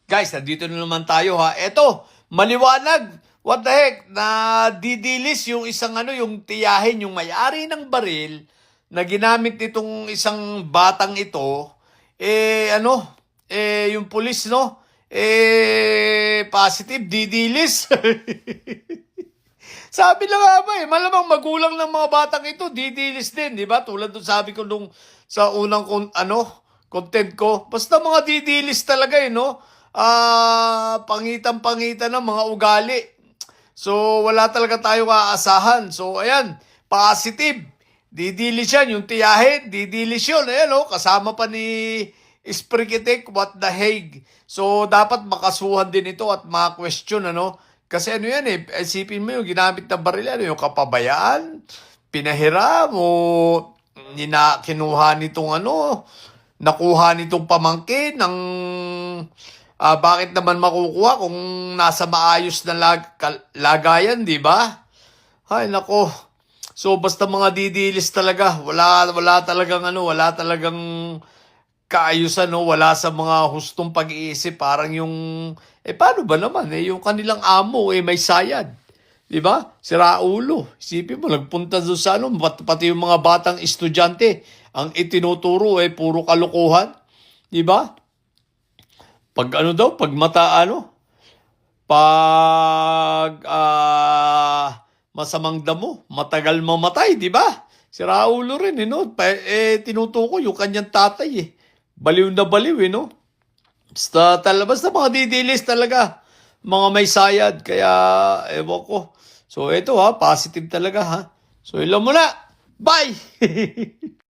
Guys, nandito na naman tayo ha. Eto, maliwanag. What the heck? Na didilis yung isang yung tiyahin, yung may-ari ng baril na ginamit nitong isang batang ito. Yung pulis, no? Positive, didilis. Sabi na nga ba malamang magulang ng mga batang ito, didilis din, di ba? Tulad doon sabi ko nung sa unang content ko. Basta mga didilis talaga no? Pangitan-pangitan ng mga ugali. So, wala talaga tayong aasahan. So, ayan, positive. Didilis yan, yung tiyahin, didilis yun. Ayan, kasama pa ni Sprigitek, what the heck. So, dapat makasuhan din ito at ma-question, Kasi yan isipin mo yung ginamit na baril, yung kapabayaan, pinahiram, o kinuha nitong nakuha nitong pamangkin ng bakit naman makukuha kung nasa maayos na lagayan, di ba? Ay, nako. So, basta mga didilis talaga. Wala talagang wala talagang kaayusan, wala sa mga hustong pag-iisip. Parang yung, paano ba naman? Yung kanilang amo, may sayad. Di ba? Sira ulo. Isipin mo, nagpunta doon sa pati yung mga batang estudyante, ang itinuturo, puro kalokohan. Di ba? Pag pag mata, pag masamang damo, matagal mamatay, di ba? Si Raulo rin, tinutuko yung kanyang tatay, Baliw na baliw, Basta mga didilis talaga, mga may sayad, kaya, ewan ko. So, ito positive talaga, So, ilan mo na. Bye!